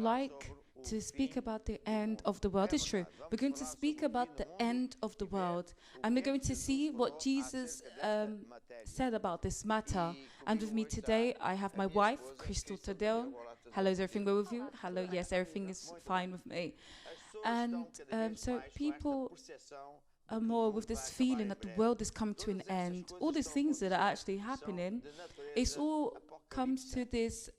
like to speak about the end of the world. It's true. We're going to speak about the end of the world. And we're going to see what Jesus said about this matter. And with me today, I have my wife, Crystal Tadeo. Hello, is everything well with you? Hello, yes, everything is fine with me. And so people are more with this feeling that the world is coming to an end. All these things that are actually happening, it's all comes to this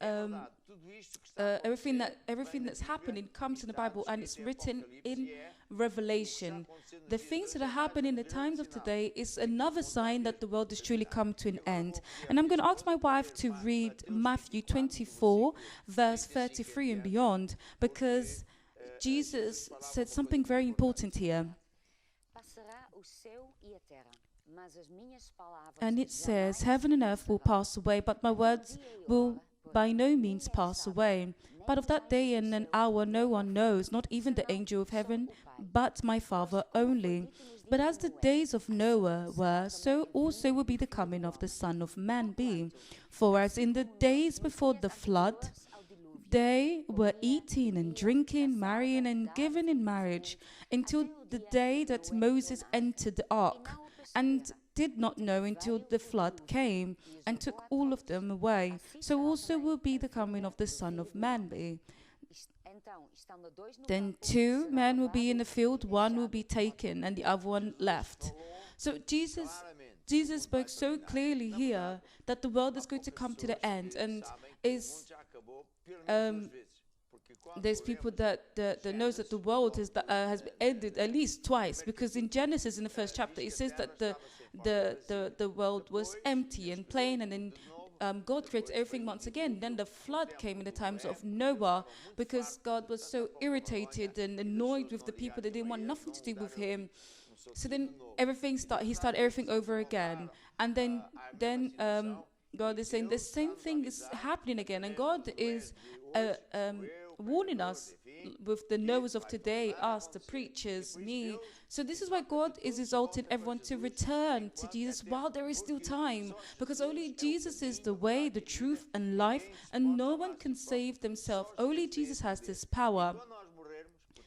everything that's happening comes in the Bible, and it's written in Revelation. The things that are happening in the times of today is another sign that the world is truly come to an end. And I'm going to ask my wife to read Matthew 24 verse 33 and beyond, because Jesus said something very important here. And it says, heaven and earth will pass away, but my words will by no means pass away. But of that day and an hour no one knows, not even the angel of heaven, but my Father only. But as the days of Noah were, so also will be the coming of the Son of Man be. For as in the days before the flood, they were eating and drinking, marrying and giving in marriage, until the day that Moses entered the ark, and did not know until the flood came and took all of them away. So also will be the coming of the Son of Man be. Then 2 men will be in the field, one will be taken and the other one left. So Jesus spoke so clearly here that the world is going to come to the end, and is there's people that knows that the world has ended at least twice, because in Genesis, in the first chapter, it says that the world was empty and plain, and then God created everything once again. Then the flood came in the times of Noah, because God was so irritated and annoyed with the people that didn't want nothing to do with him. So then he started everything over again, and then God is saying the same thing is happening again, and God is warning us with the Noahs of today, us, the preachers, me. So this is why God is exalting everyone to return to Jesus while there is still time, because only Jesus is the way, the truth, and life, and no one can save themselves. Only Jesus has this power.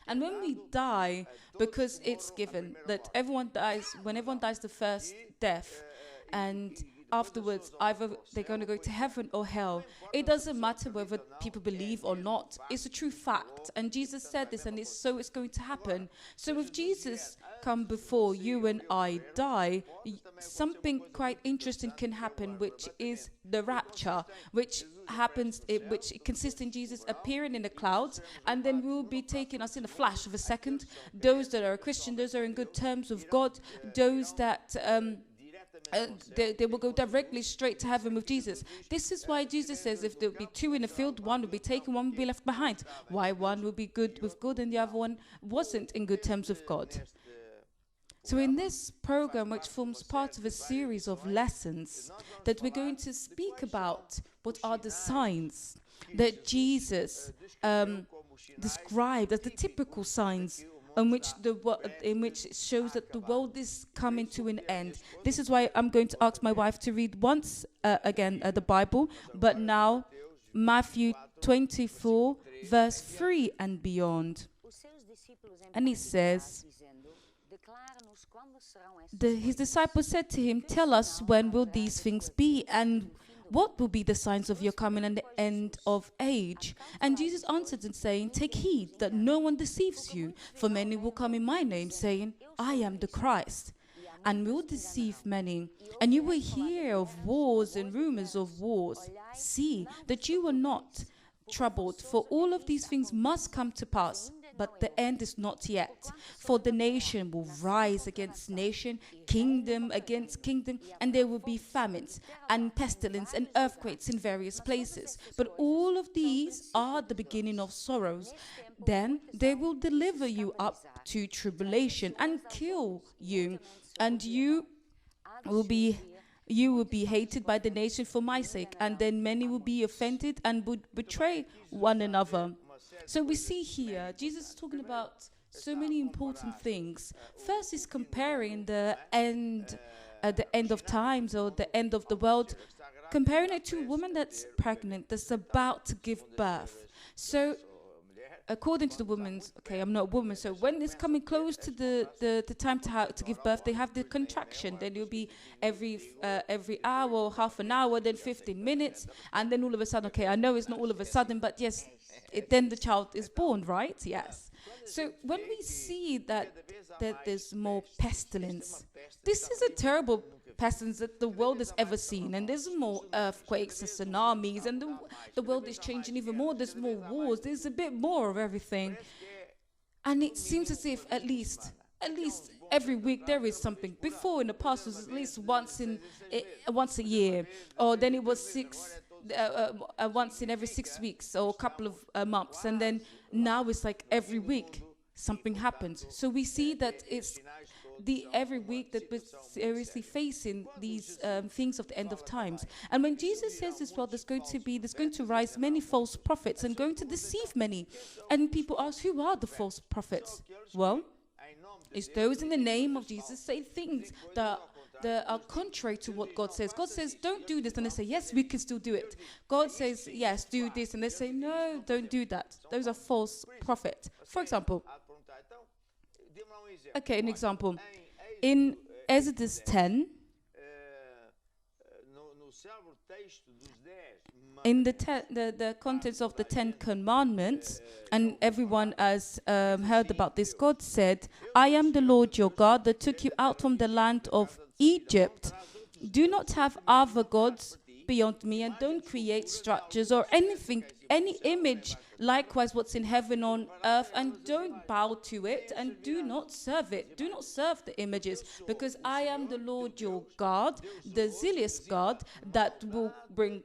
And when we die, because it's given that everyone dies, when everyone dies the first death, and afterwards either they're going to go to heaven or hell. It doesn't matter whether people believe or not. It's a true fact. And Jesus said this, and it's going to happen. So if Jesus come before you and I die, something quite interesting can happen, which is the rapture, which consists in Jesus appearing in the clouds, and then will be taking us in a flash of a second. Those that are Christian, those that are in good terms with God, those that they will go directly straight to heaven with Jesus. This is why Jesus says if there will be 2 in the field, one will be taken, one will be left behind. Why one will be good with God and the other one wasn't in good terms with God. So in this program, which forms part of a series of lessons, that we're going to speak about what are the signs that Jesus described as the typical signs in which it shows that the world is coming to an end. This is why I'm going to ask my wife to read once again the Bible, but now Matthew 24 verse 3 and beyond. And he says, his disciples said to him, "Tell us, when will these things be, and what will be the signs of your coming and the end of age?" And Jesus answered and saying, "Take heed that no one deceives you, for many will come in my name, saying, 'I am the Christ,' and will deceive many. And you will hear of wars and rumors of wars. See that you are not troubled, for all of these things must come to pass, but the end is not yet. For the nation will rise against nation, kingdom against kingdom, and there will be famines and pestilence and earthquakes in various places. But all of these are the beginning of sorrows. Then they will deliver you up to tribulation and kill you, and you will be hated by the nation for my sake, and then many will be offended and would betray one another." So we see here, Jesus is talking about so many important things. First is comparing the end of times, or the end of the world, comparing it to a woman that's pregnant, that's about to give birth. So according to the woman's, okay, I'm not a woman, so when it's coming close to the time to give birth, they have the contraction. Then it'll be every hour or half an hour, then 15 minutes, and then all of a sudden, okay, I know it's not all of a sudden, but yes, then the child is born, right? Yes. So when we see that there's more pestilence, this is a terrible pestilence that the world has ever seen, and there's more earthquakes and tsunamis, and the world is changing even more. There's more wars. There's a bit more of everything, and it seems as if at least every week there is something. Before in the past it was at least once a year, or then it was once in every 6 weeks or a couple of months, and then now it's like every week something happens. So we see that it's every week that we're seriously facing these things of the end of times. And when Jesus says as well, there's going to rise many false prophets and going to deceive many. And people ask, who are the false prophets? Well, it's those in the name of Jesus say things that are contrary to what God says. God says, don't do this. And they say, yes, we can still do it. God says, yes, do this. And they say, no, don't do that. Those are false prophets. For example, okay, an example. In Exodus 10, in the contents of the 10 Commandments, and everyone has heard about this, God said, I am the Lord your God that took you out from the land of Egypt. Do not have other gods beyond me, and don't create structures or anything, any image, likewise what's in heaven on earth, and don't bow to it, and do not serve it. Do not serve the images, because I am the Lord your God, the zealous God, that will bring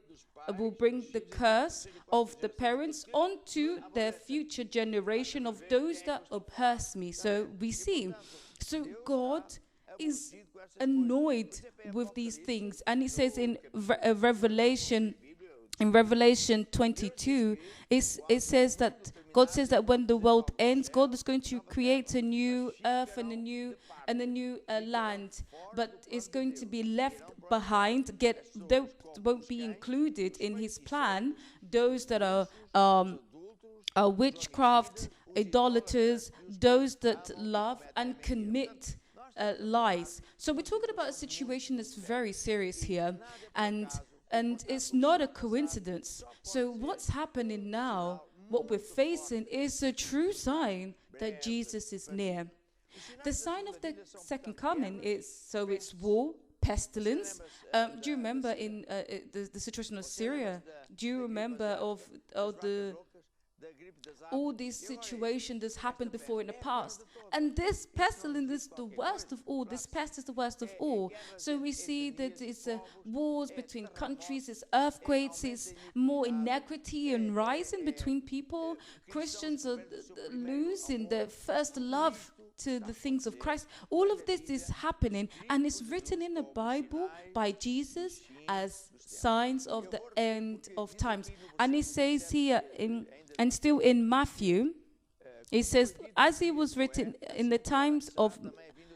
the curse of the parents onto the future generation of those that oppress me. So we see, so God is annoyed with these things, and he says in Revelation 22, it says that God says that when the world ends, God is going to create a new earth and a new land, but it's going to be left behind. They won't be included in His plan. Those that are witchcraft, idolaters, those that love and commit lies. So we're talking about a situation that's very serious here, and it's not a coincidence. So what's happening now, what we're facing, is a true sign that Jesus is near. The sign of the second coming it's war, pestilence. Do you remember in the situation of Syria? Do you remember of all these situations that's happened before in the past? And this pestilence is the worst of all. This pest is the worst of all. So we see that it's wars between countries, it's earthquakes, it's more inequity and rising between people. Christians are losing their first love to the things of Christ. All of this is happening, and it's written in the Bible by Jesus as signs of the end of times. And it says here, and still in Matthew, it says, as it was written in the times of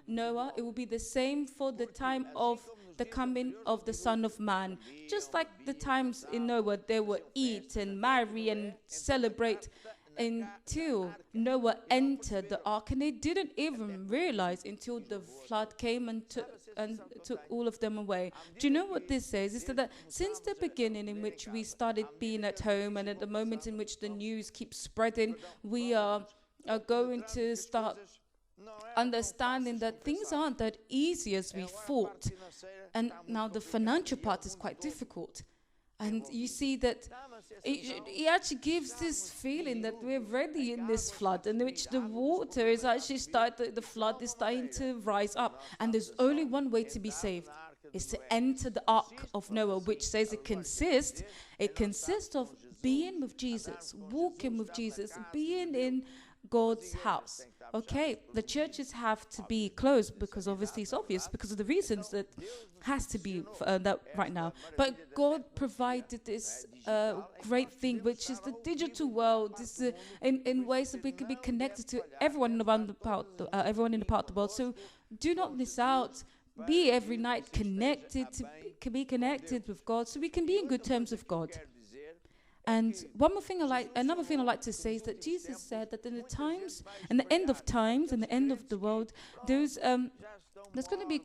Noah, it will be the same for the time of the coming of the Son of Man. Just like the times in Noah, they would eat and marry and celebrate until Noah entered the ark, and they didn't even realize until the flood came and took all of them away. Do you know what this says? It's that since the beginning in which we started being at home, and at the moment in which the news keeps spreading, we are going to start understanding that things aren't that easy as we thought. And now the financial part is quite difficult. And you see that it actually gives this feeling that we're already in this flood, in which the water is actually the flood is starting to rise up. And there's only one way to be saved, is to enter the ark of Noah, which says it consists of being with Jesus, walking with Jesus, being in God's house. Okay, the churches have to be closed because obviously it's obvious because of the reasons that has to be that right now. But God provided this great thing, which is the digital world. This in ways that we can be connected to everyone in the part of the world. So do not miss out. Be every night connected to be connected with God, so we can be in good terms with God. And another thing I like to say is that Jesus said that in the end of times, in the end of the world, there's going to be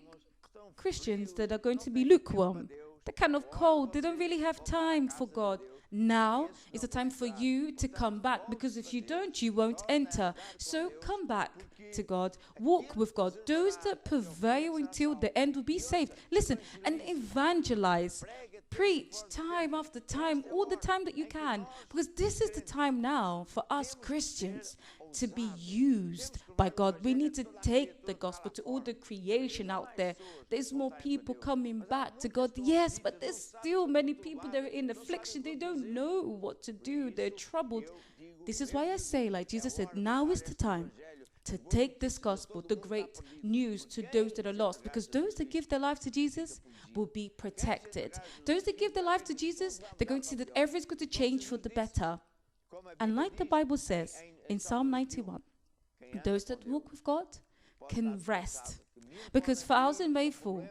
Christians that are going to be lukewarm. They're kind of cold. They don't really have time for God. Now is the time for you to come back, because if you don't, you won't enter. So come back to God. Walk with God. Those that prevail until the end will be saved. Listen, and evangelize. Preach time after time, all the time that you can, because this is the time now for us Christians to be used by God. We need to take the gospel to all the creation out there. There's more people coming back to God, yes, but there's still many people that are in affliction. They don't know what to do. They're troubled. This is why I say, like Jesus said, now is the time to take this gospel, the great news, to those that are lost, because those that give their life to Jesus will be protected. Those that give their life to Jesus, they're going to see that everything's going to change for the better. And like the Bible says in Psalm 91, those that walk with God can rest, because 1,000 may fall,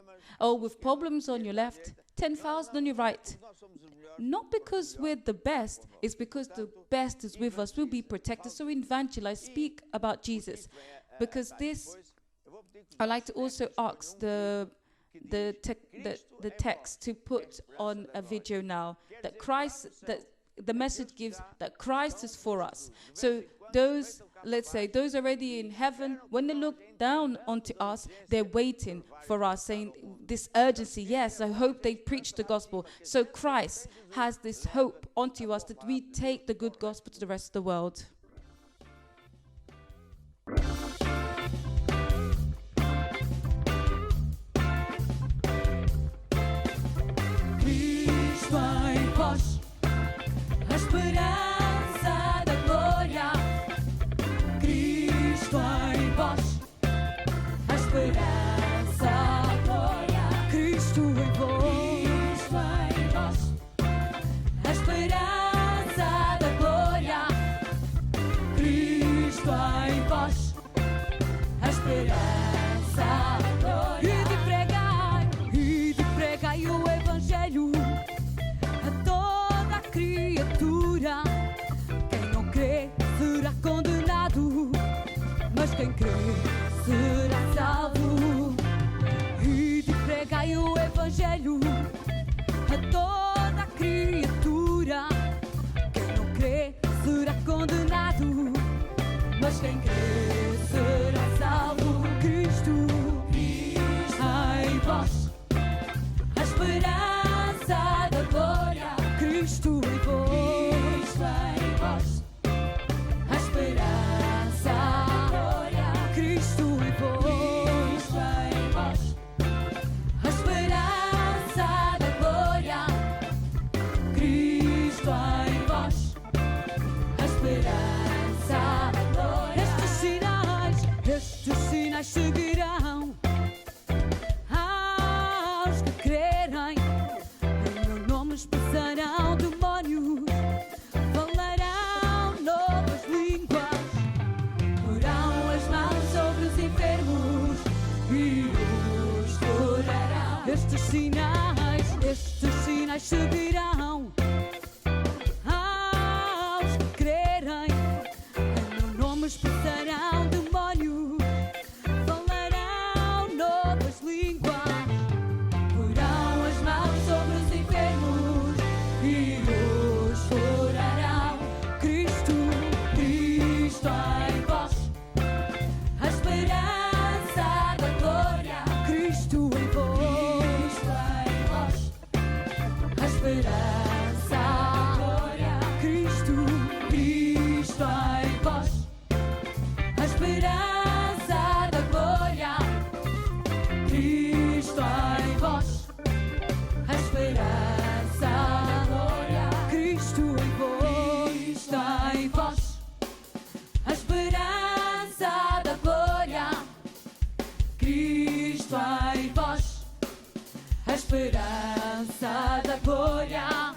with problems on your left, 10,000 on your right. Not because we're the best, it's because the best is with us. We'll be protected. So evangelize, speak about Jesus. Because this, I like to also ask the text to put on a video now, that the message gives that Christ is for us. So those, let's say, those already in heaven, when they look down onto us, they're waiting for us, saying this urgency, yes, I hope they preach the gospel. So Christ has this hope onto us that we take the good gospel to the rest of the world. Cristo em vós, a esperança da glória. Cristo em vós, a esperança da glória. Cristo em vós, a esperança da glória. Cristo em vós, a esperança da glória. E de pregai o Evangelho a toda a criatura. Quem não crê será condenado, mas quem crê será salvo. E de pregai o Evangelho a toda a criatura. Quem não crê será condenado, mas quem crê será salvo. Cristo em vós, a esperança da glória. Cristo em vós, a esperança da glória. Cristo em vós, a esperança da glória. Cristo em vós, a esperança da glória. Estes sinais seguirão aos que crerem. Em meu nome expulsarão demónios, falarão novas línguas, porão as mãos sobre os enfermos e os curarão. Estes sinais seguirão aos que crerem. Em meu nome expulsarão demónios, falarão novas línguas, porão as mãos sobre os enfermos e os curarão. Cristo em vós, a esperança da glória. Cristo em vós, a esperança da glória. Cristo em vós, a esperança da glória. Cristo em vós, a esperança da glória. Cristo em vós, a esperança da glória. Cristo em vós, a esperança da glória.